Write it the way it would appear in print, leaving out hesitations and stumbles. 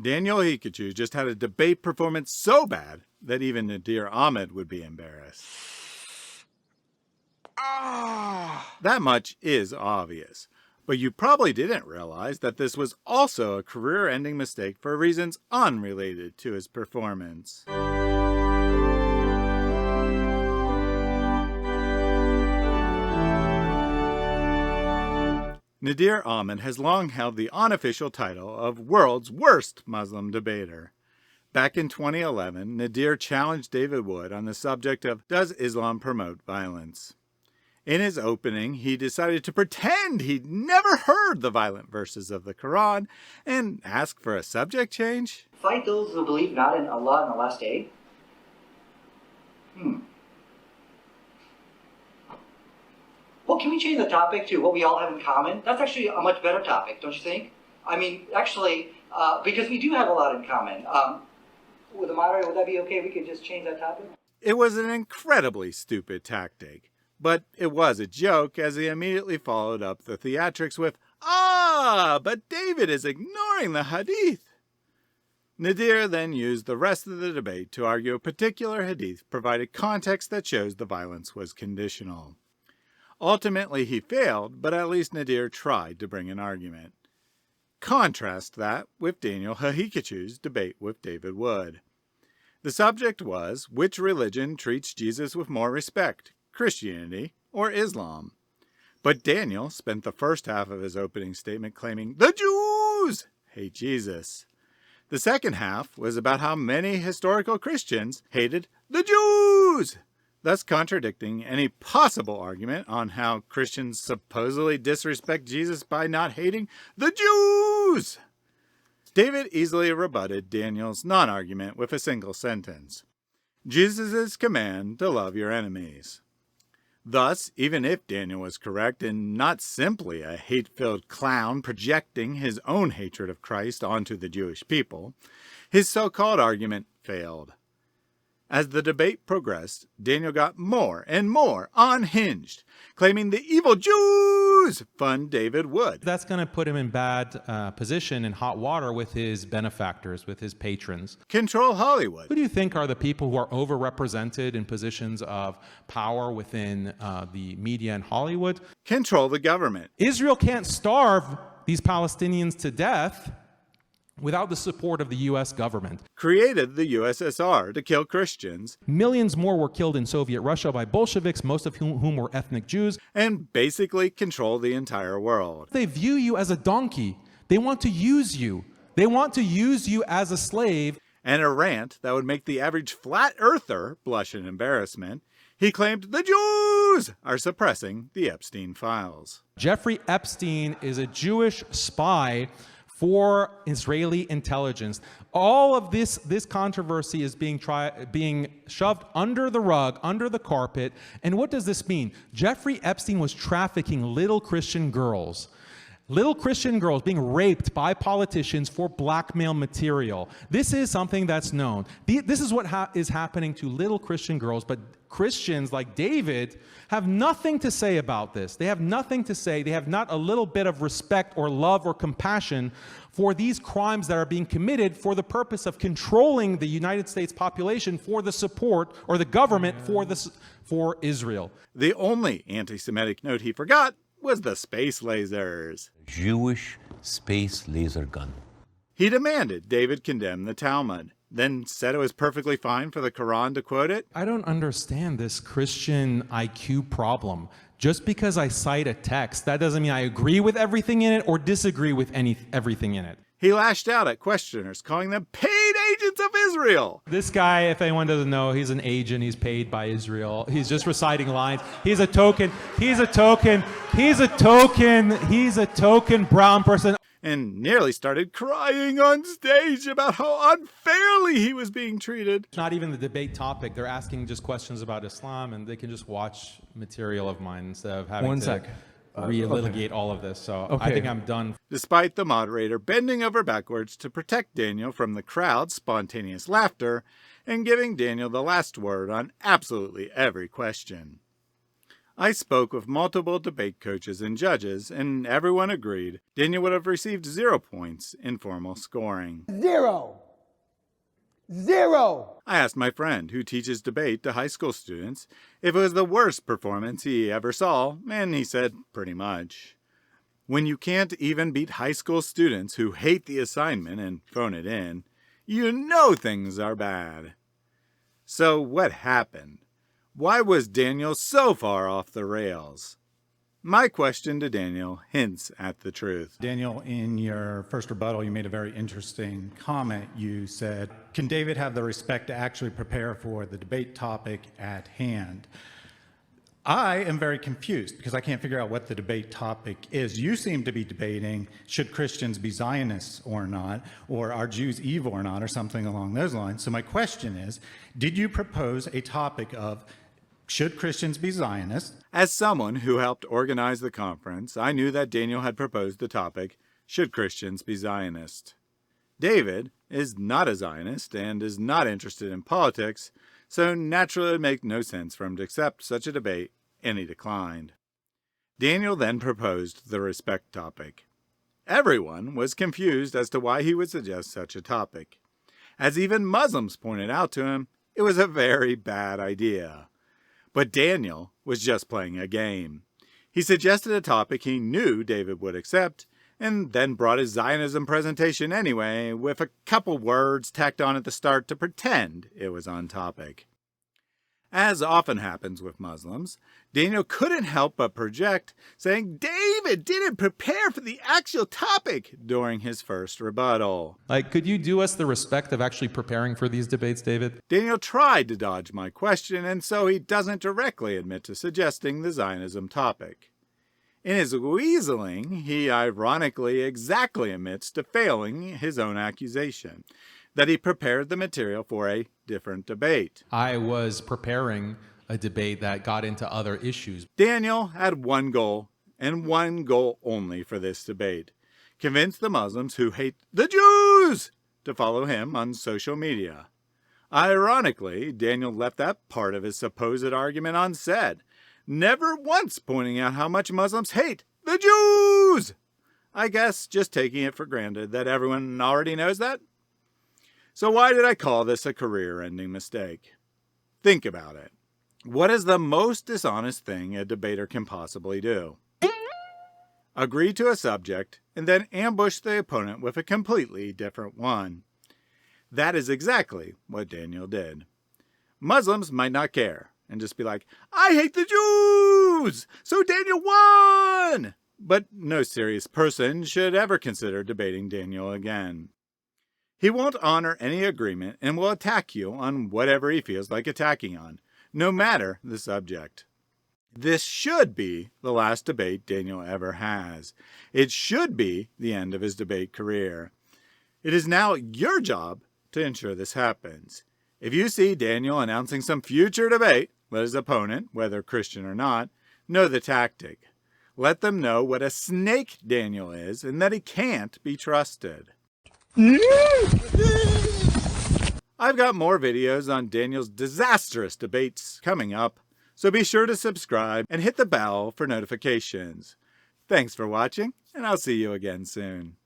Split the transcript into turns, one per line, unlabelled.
Daniel Haqaqatjou just had a debate performance so bad that even Nadir Ahmed would be embarrassed. That much is obvious, but you probably didn't realize that this was also a career-ending mistake for reasons unrelated to his performance. Nadir Ahmed has long held the unofficial title of world's worst Muslim debater. Back in 2011, Nadir challenged David Wood on the subject of does Islam promote violence? In his opening, he decided to pretend he'd never heard the violent verses of the Quran and ask for a subject change.
Fight those who believe not in Allah and the last day? Well, can we change the topic to what we all have in common? That's actually a much better topic, don't you think? I mean, actually, because we do have a lot in common. With the moderator, would that be okay? We could just change that topic?
It was an incredibly stupid tactic, but it was a joke as he immediately followed up the theatrics with, but David is ignoring the hadith. Nadir then used the rest of the debate to argue a particular hadith provided context that shows the violence was conditional. Ultimately, he failed, but at least Nadir tried to bring an argument. Contrast that with Daniel Haqaqatjou's debate with David Wood. The subject was, which religion treats Jesus with more respect, Christianity or Islam? But Daniel spent the first half of his opening statement claiming, the Jews hate Jesus. The second half was about how many historical Christians hated the Jews, thus contradicting any possible argument on how Christians supposedly disrespect Jesus by not hating the Jews. David easily rebutted Daniel's non-argument with a single sentence. Jesus' command to love your enemies. Thus, even if Daniel was correct and not simply a hate-filled clown projecting his own hatred of Christ onto the Jewish people, his so-called argument failed. As the debate progressed, Daniel got more and more unhinged, claiming the evil Jews fund David Wood.
That's going to put him in bad position in hot water with his benefactors, with his patrons.
Control Hollywood.
Who do you think are the people who are overrepresented in positions of power within the media and Hollywood?
Control the government.
Israel can't starve these Palestinians to death without the support of the U.S. government.
Created the USSR to kill Christians.
Millions more were killed in Soviet Russia by Bolsheviks, most of whom were ethnic Jews.
And basically control the entire world.
They view you as a donkey. They want to use you. They want to use you as a slave.
And a rant that would make the average flat earther blush in embarrassment. He claimed the Jews are suppressing the Epstein files.
Jeffrey Epstein is a Jewish spy for Israeli intelligence. All of this controversy is being shoved under the rug, under the carpet. And what does this mean? Jeffrey Epstein was trafficking little Christian girls. Little Christian girls being raped by politicians for blackmail material. This is something that's known. This is what is happening to little Christian girls, but Christians like David have nothing to say about this. They have nothing to say. They have not a little bit of respect or love or compassion for these crimes that are being committed for the purpose of controlling the United States population for the support, or the government for Israel.
The only anti-Semitic note he forgot was the space lasers.
Jewish space laser gun.
He demanded David condemn the Talmud, then said it was perfectly fine for the Quran to quote it.
I don't understand this Christian IQ problem. Just because I cite a text, that doesn't mean I agree with everything in it or disagree with everything in it.
He lashed out at questioners, calling them paid agents of Israel.
This guy, if anyone doesn't know, he's an agent. He's paid by Israel. He's just reciting lines. He's a token brown person.
And nearly started crying on stage about how unfairly he was being treated.
It's not even the debate topic. They're asking just questions about Islam, and they can just watch material of mine instead of having to relitigate all of this. So I think I'm done.
Despite the moderator bending over backwards to protect Daniel from the crowd's spontaneous laughter and giving Daniel the last word on absolutely every question. I spoke with multiple debate coaches and judges, and everyone agreed Daniel would have received 0 points in formal scoring.
Zero.
I asked my friend, who teaches debate to high school students, if it was the worst performance he ever saw, and he said pretty much. When you can't even beat high school students who hate the assignment and phone it in, you know things are bad. So what happened? Why was Daniel so far off the rails? My question to Daniel hints at the truth.
Daniel, in your first rebuttal, you made a very interesting comment. You said, can David have the respect to actually prepare for the debate topic at hand? I am very confused because I can't figure out what the debate topic is. You seem to be debating, should Christians be Zionists or not, or are Jews evil or not, or something along those lines. So my question is, did you propose a topic of, should Christians be Zionists?
As someone who helped organize the conference, I knew that Daniel had proposed the topic, should Christians be Zionist? David is not a Zionist and is not interested in politics, so naturally it would make no sense for him to accept such a debate, and he declined. Daniel then proposed the respect topic. Everyone was confused as to why he would suggest such a topic. As even Muslims pointed out to him, it was a very bad idea. But Daniel was just playing a game. He suggested a topic he knew David would accept, and then brought his Zionism presentation anyway, with a couple words tacked on at the start to pretend it was on topic. As often happens with Muslims, Daniel couldn't help but project, saying David didn't prepare for the actual topic during his first rebuttal.
Could you do us the respect of actually preparing for these debates, David?
Daniel tried to dodge my question, and so he doesn't directly admit to suggesting the Zionism topic. In his weaseling, he ironically exactly admits to failing his own accusation, that he prepared the material for a different debate.
I was preparing a debate that got into other issues.
Daniel had one goal, and one goal only for this debate: convince the Muslims who hate the Jews to follow him on social media. Ironically, Daniel left that part of his supposed argument unsaid, never once pointing out how much Muslims hate the Jews. I guess just taking it for granted that everyone already knows that. So why did I call this a career-ending mistake? Think about it. What is the most dishonest thing a debater can possibly do? Agree to a subject and then ambush the opponent with a completely different one. That is exactly what Daniel did. Muslims might not care and just be like, I hate the Jews, so Daniel won! But no serious person should ever consider debating Daniel again. He won't honor any agreement and will attack you on whatever he feels like attacking on, no matter the subject. This should be the last debate Daniel ever has. It should be the end of his debate career. It is now your job to ensure this happens. If you see Daniel announcing some future debate, let his opponent, whether Christian or not, know the tactic. Let them know what a snake Daniel is and that he can't be trusted. I've got more videos on Daniel's disastrous debates coming up, so be sure to subscribe and hit the bell for notifications. Thanks for watching, and I'll see you again soon.